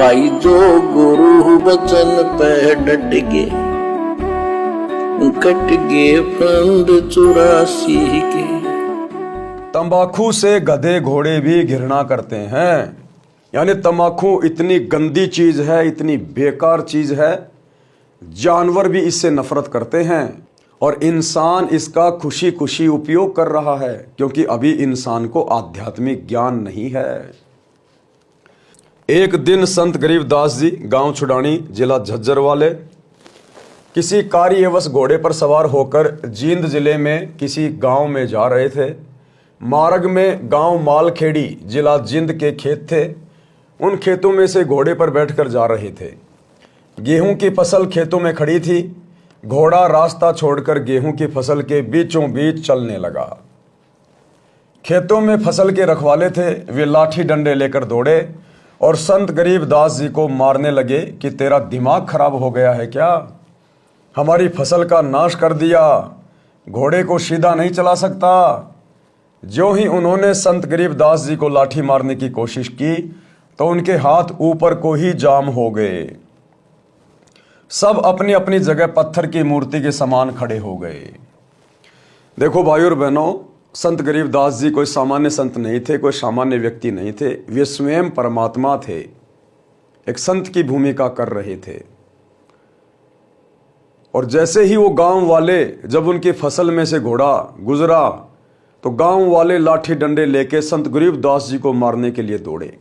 भाई जो गुरु बचन पे डट गे, कट गे फंद 84 के। तंबाकू से गधे घोड़े भी घृणा करते हैं। यानी तंबाकू इतनी गंदी चीज है, इतनी बेकार चीज है, जानवर भी इससे नफरत करते हैं और इंसान इसका खुशी खुशी उपयोग कर रहा है, क्योंकि अभी इंसान को आध्यात्मिक ज्ञान नहीं है। एक दिन संत गरीबदास जी गांव छुडानी जिला झज्जर वाले किसी कार्यवश घोड़े पर सवार होकर जींद जिले में किसी गांव में जा रहे थे। मार्ग में गांव मालखेड़ी जिला जींद के खेत थे। उन खेतों में से घोड़े पर बैठकर जा रहे थे। गेहूं की फसल खेतों में खड़ी थी। घोड़ा रास्ता छोड़कर गेहूं की फसल के बीचों बीच चलने लगा। खेतों में फसल के रखवाले थे, वे लाठी डंडे लेकर दौड़े और संत गरीबदास जी को मारने लगे कि तेरा दिमाग खराब हो गया है क्या? हमारी फसल का नाश कर दिया, घोड़े को सीधा नहीं चला सकता। जो ही उन्होंने संत गरीबदास जी को लाठी मारने की कोशिश की तो उनके हाथ ऊपर को ही जाम हो गए। सब अपनी अपनी जगह पत्थर की मूर्ति के समान खड़े हो गए। देखो भाइयों और बहनों, संत गरीबदास जी कोई सामान्य संत नहीं थे, कोई सामान्य व्यक्ति नहीं थे। वे स्वयं परमात्मा थे, एक संत की भूमिका कर रहे थे। और जैसे ही वो गांव वाले, जब उनकी फसल में से घोड़ा गुजरा तो गांव वाले लाठी डंडे लेके संत गरीबदास जी को मारने के लिए दौड़े।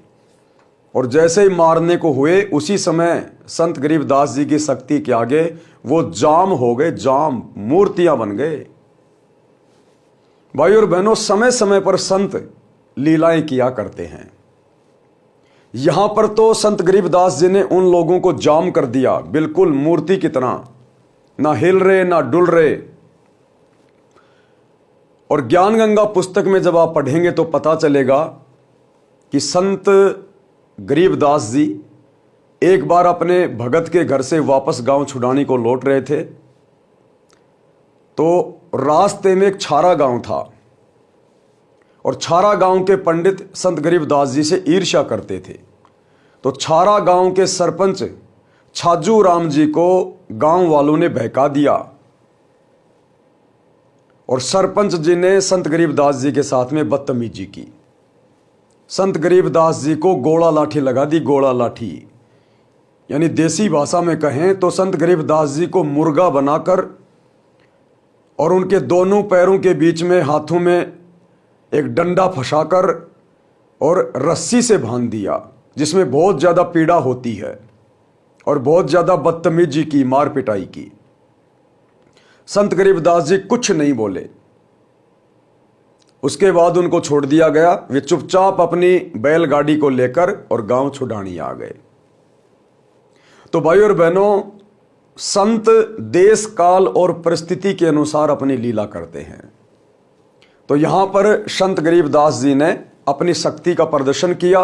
और जैसे ही मारने को हुए, उसी समय संत गरीबदास जी की शक्ति के आगे वो जाम हो गए, जाम, मूर्तियां बन गए। भाई और बहनों, समय समय पर संत लीलाएं किया करते हैं। यहां पर तो संत गरीबदास जी ने उन लोगों को जाम कर दिया, बिल्कुल मूर्ति की तरह, ना हिल रहे ना डुल रहे। और ज्ञान गंगा पुस्तक में जब आप पढ़ेंगे तो पता चलेगा कि संत गरीबदास जी एक बार अपने भगत के घर से वापस गांव छुडानी को लौट रहे थे। तो रास्ते में एक छारा गांव था और छारा गांव के पंडित संत गरीबदास जी से ईर्ष्या करते थे। तो छारा गांव के सरपंच छाजू राम जी को गांव वालों ने बहका दिया और सरपंच जी ने संत गरीबदास जी के साथ में बदतमीजी की। संत गरीबदास जी को गोला लाठी लगा दी, गोला लाठी। यानी देसी भाषा में कहें तो संत गरीबदास जी को मुर्गा बनाकर और उनके दोनों पैरों के बीच में हाथों में एक डंडा फंसाकर और रस्सी से बांध दिया, जिसमें बहुत ज़्यादा पीड़ा होती है, और बहुत ज़्यादा बदतमीजी की, मार पिटाई की। संत गरीबदास जी कुछ नहीं बोले। उसके बाद उनको छोड़ दिया गया। वे चुपचाप अपनी बैलगाड़ी को लेकर और गांव छुडानी आ गए। तो भाइयों और बहनों, संत देश काल और परिस्थिति के अनुसार अपनी लीला करते हैं। तो यहां पर संत गरीबदास जी ने अपनी शक्ति का प्रदर्शन किया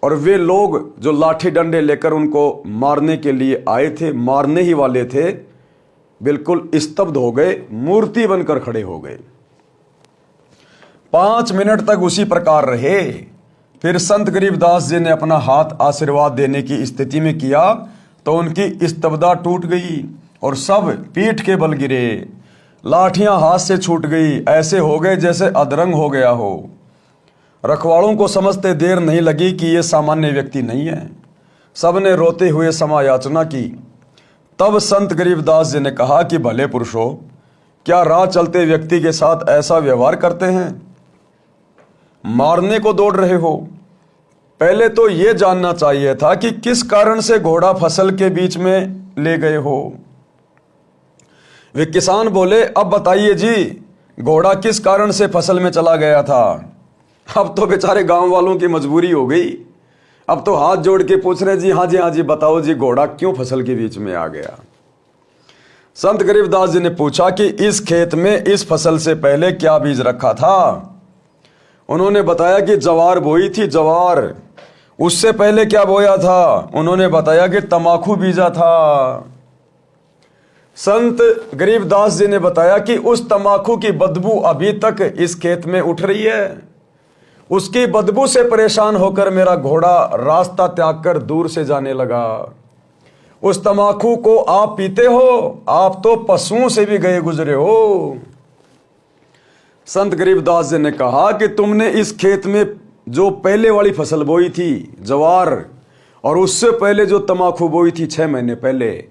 और वे लोग जो लाठी डंडे लेकर उनको मारने के लिए आए थे, मारने ही वाले थे, बिल्कुल स्तब्ध हो गए, मूर्ति बनकर खड़े हो गए। 5 मिनट तक उसी प्रकार रहे। फिर संत गरीबदास जी ने अपना हाथ आशीर्वाद देने की स्थिति में किया तो उनकी स्तब्धता टूट गई और सब पीठ के बल गिरे। लाठियां हाथ से छूट गई, ऐसे हो गए जैसे अधरंग हो गया हो। रखवालों को समझते देर नहीं लगी कि ये सामान्य व्यक्ति नहीं है। सब ने रोते हुए क्षमा याचना की। तब संत गरीबदास जी ने कहा कि भले पुरुषों, क्या राह चलते व्यक्ति के साथ ऐसा व्यवहार करते हैं? मारने को दौड़ रहे हो। पहले तो यह जानना चाहिए था कि किस कारण से घोड़ा फसल के बीच में ले गए हो। वे किसान बोले, अब बताइए जी, घोड़ा किस कारण से फसल में चला गया था? अब तो बेचारे गांव वालों की मजबूरी हो गई। अब तो हाथ जोड़ के पूछ रहे, जी हाँ जी, हाँ जी, बताओ जी, घोड़ा क्यों फसल के बीच में आ गया? संत गरीबदास जी ने पूछा कि इस खेत में इस फसल से पहले क्या बीज रखा था? उन्होंने बताया कि जवार बोई थी, जवार। उससे पहले क्या बोया था? उन्होंने बताया कि तंबाकू बीजा था। संत गरीबदास जी ने बताया कि उस तंबाकू की बदबू अभी तक इस खेत में उठ रही है। उसकी बदबू से परेशान होकर मेरा घोड़ा रास्ता त्याग कर दूर से जाने लगा। उस तमाकू को आप पीते हो, आप तो पशुओं से भी गए गुजरे हो। संत गरीबदास जी ने कहा कि तुमने इस खेत में जो पहले वाली फसल बोई थी ज्वार, और उससे पहले जो तमाकू बोई थी 6 महीने पहले,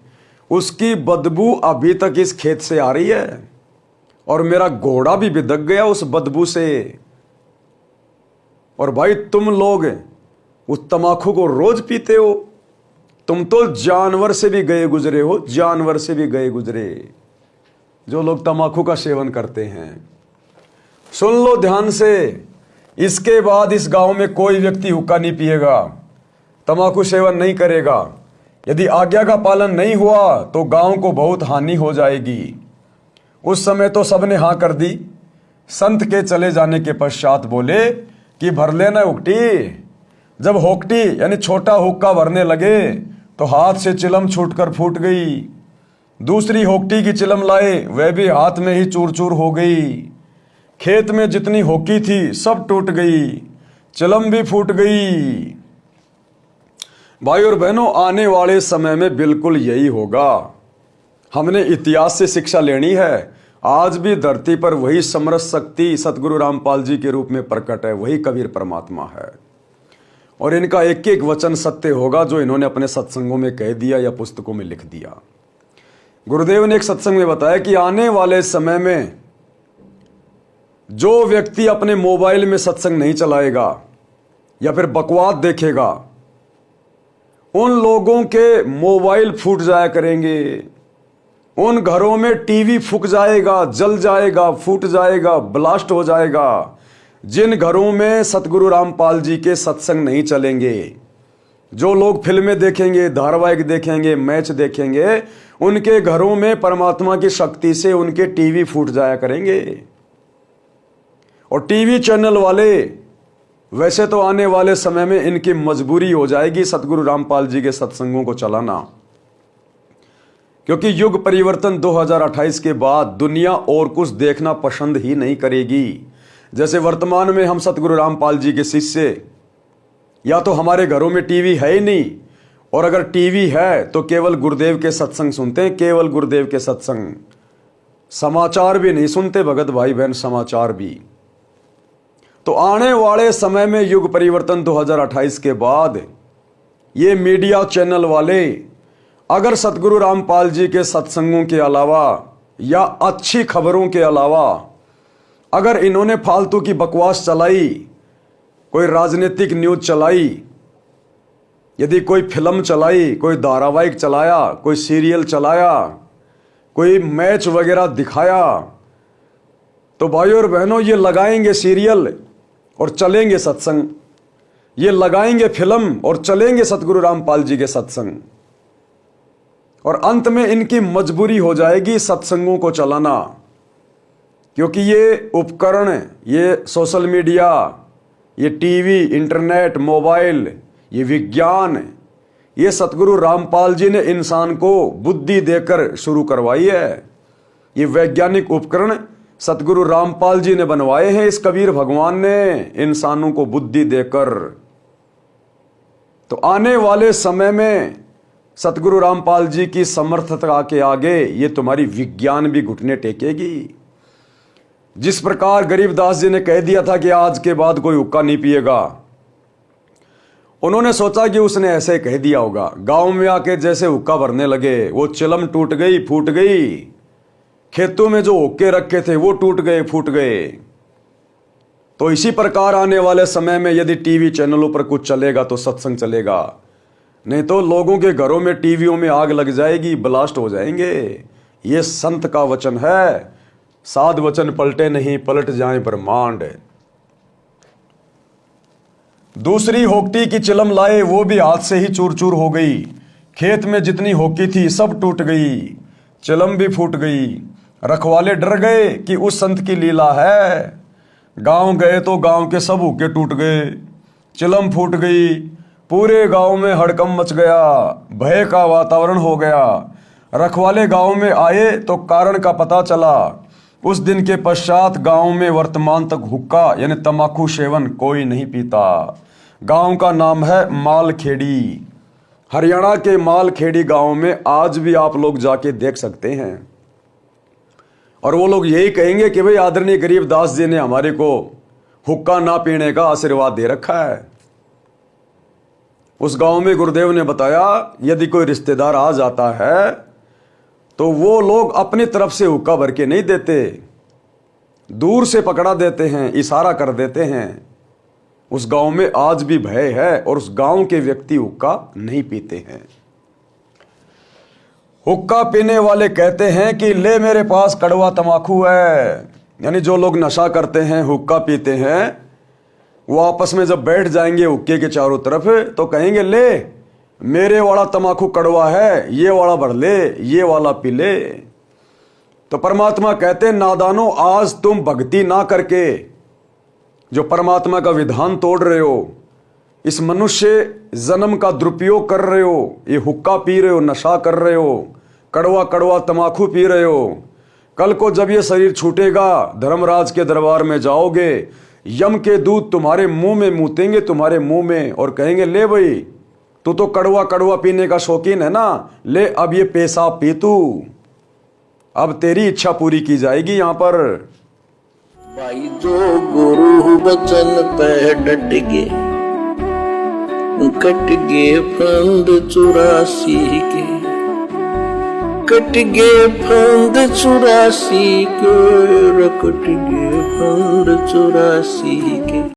उसकी बदबू अभी तक इस खेत से आ रही है, और मेरा घोड़ा भी बिदक गया उस बदबू से। और भाई तुम लोग उस तमाकू को रोज पीते हो, तुम तो जानवर से भी गए गुजरे हो, जानवर से भी गए गुजरे जो लोग तमाकू का सेवन करते हैं। सुन लो ध्यान से, इसके बाद इस गांव में कोई व्यक्ति हुक्का नहीं पिएगा, तमाकू सेवन नहीं करेगा। यदि आज्ञा का पालन नहीं हुआ तो गांव को बहुत हानि हो जाएगी। उस समय तो सबने हाँ कर दी। संत के चले जाने के पश्चात बोले कि भर लेना हुक्टी। जब होकटी यानी छोटा हुक्का भरने लगे तो हाथ से चिलम छूटकर फूट गई। दूसरी होकटी की चिलम लाए, वह भी हाथ में ही चूर चूर हो गई। खेत में जितनी होकी थी सब टूट गई, चिलम भी फूट गई। भाई और बहनों, आने वाले समय में बिल्कुल यही होगा। हमने इतिहास से शिक्षा लेनी है। आज भी धरती पर वही समरस शक्ति सतगुरु रामपाल जी के रूप में प्रकट है, वही कबीर परमात्मा है। और इनका एक एक वचन सत्य होगा जो इन्होंने अपने सत्संगों में कह दिया या पुस्तकों में लिख दिया। गुरुदेव ने एक सत्संग में बताया कि आने वाले समय में जो व्यक्ति अपने मोबाइल में सत्संग नहीं चलाएगा या फिर बकवास देखेगा, उन लोगों के मोबाइल फूट जाया करेंगे, उन घरों में टीवी फूक जाएगा, जल जाएगा, फूट जाएगा, ब्लास्ट हो जाएगा। जिन घरों में सतगुरु रामपाल जी के सत्संग नहीं चलेंगे, जो लोग फिल्में देखेंगे, धारावाहिक देखेंगे, मैच देखेंगे, उनके घरों में परमात्मा की शक्ति से उनके टीवी फूट जाया करेंगे। और टीवी चैनल वाले वैसे तो आने वाले समय में इनकी मजबूरी हो जाएगी सतगुरु रामपाल जी के सत्संगों को चलाना, क्योंकि युग परिवर्तन 2028 के बाद दुनिया और कुछ देखना पसंद ही नहीं करेगी। जैसे वर्तमान में हम सतगुरु रामपाल जी के शिष्य, या तो हमारे घरों में टीवी है ही नहीं, और अगर टीवी है तो केवल गुरुदेव के सत्संग सुनते हैं, केवल गुरुदेव के सत्संग, समाचार भी नहीं सुनते भगत भाई बहन, समाचार भी। तो आने वाले समय में युग परिवर्तन 2028 के बाद ये मीडिया चैनल वाले अगर सतगुरु रामपाल जी के सत्संगों के अलावा या अच्छी खबरों के अलावा अगर इन्होंने फालतू की बकवास चलाई, कोई राजनीतिक न्यूज चलाई, यदि कोई फिल्म चलाई, कोई धारावाहिक चलाया, कोई सीरियल चलाया, कोई मैच वगैरह दिखाया, तो भाइयों और बहनों, ये लगाएंगे सीरियल और चलेंगे सत्संग, ये लगाएंगे फिल्म और चलेंगे सतगुरु रामपाल जी के सत्संग। और अंत में इनकी मजबूरी हो जाएगी सत्संगों को चलाना, क्योंकि ये उपकरण, ये सोशल मीडिया, ये टीवी, इंटरनेट, मोबाइल, ये विज्ञान, ये सतगुरु रामपाल जी ने इंसान को बुद्धि देकर शुरू करवाई है। ये वैज्ञानिक उपकरण सतगुरु रामपाल जी ने बनवाए हैं, इस कबीर भगवान ने इंसानों को बुद्धि देकर। तो आने वाले समय में सतगुरु रामपाल जी की समर्थता के आगे ये तुम्हारी विज्ञान भी घुटने टेकेगी। जिस प्रकार गरीबदास जी ने कह दिया था कि आज के बाद कोई हुक्का नहीं पिएगा, उन्होंने सोचा कि उसने ऐसे कह दिया होगा। गांव में आके जैसे हुक्का भरने लगे, वो चिलम टूट गई, फूट गई। खेतों में जो हुक्के रखे थे वो टूट गए, फूट गए। तो इसी प्रकार आने वाले समय में यदि टीवी चैनलों पर कुछ चलेगा तो सत्संग चलेगा, नहीं तो लोगों के घरों में टीवियों में आग लग जाएगी, ब्लास्ट हो जाएंगे। ये संत का वचन है, साध वचन पलटे नहीं, पलट जाए ब्रह्मांड। दूसरी होकटी की चिलम लाए, वो भी हाथ से ही चूर चूर हो गई। खेत में जितनी होकी थी सब टूट गई, चिलम भी फूट गई। रखवाले डर गए कि उस संत की लीला है। गांव गए तो गांव के सब हुक्के टूट गए, चिलम फूट गई। पूरे गांव में हड़कंप मच गया, भय का वातावरण हो गया। रखवाले गांव में आए तो कारण का पता चला। उस दिन के पश्चात गांव में वर्तमान तक हुक्का यानी तंबाकू सेवन कोई नहीं पीता। गांव का नाम है मालखेड़ी। हरियाणा के मालखेड़ी गांव में आज भी आप लोग जाके देख सकते हैं। और वो लोग यही कहेंगे कि भाई आदरणीय गरीबदास जी ने हमारे को हुक्का ना पीने का आशीर्वाद दे रखा है। उस गांव में गुरुदेव ने बताया यदि कोई रिश्तेदार आ जाता है तो वो लोग अपनी तरफ से हुक्का भर के नहीं देते, दूर से पकड़ा देते हैं, इशारा कर देते हैं। उस गांव में आज भी भय है और उस गांव के व्यक्ति हुक्का नहीं पीते हैं। हुक्का पीने वाले कहते हैं कि ले मेरे पास कड़वा तंबाकू है। यानी जो लोग नशा करते हैं, हुक्का पीते हैं, वो आपस में जब बैठ जाएंगे हुक्के के चारों तरफ तो कहेंगे ले मेरे वाला तंबाकू कड़वा है, ये वाला भर ले, ये वाला पी ले। तो परमात्मा कहते हैं नादानो, आज तुम भक्ति ना करके जो परमात्मा का विधान तोड़ रहे हो, इस मनुष्य जन्म का दुरुपयोग कर रहे हो, ये हुक्का पी रहे हो, नशा कर रहे हो, कड़वा कड़वा तंबाकू पी रहे हो। कल को जब ये शरीर छूटेगा, धर्मराज के दरबार में जाओगे, यम के दूत तुम्हारे मुंह में मूतेंगे, तुम्हारे मुंह में, और कहेंगे ले भाई तू तो कड़वा कड़वा पीने का शौकीन है ना, ले अब ये पेशाब पी तू, अब तेरी इच्छा पूरी की जाएगी यहां पर। भाई जो गुरु बचन पे डट गए, कट गए फंद 84 के, कट गए फंद 84 के, कट गए फंद 84 के।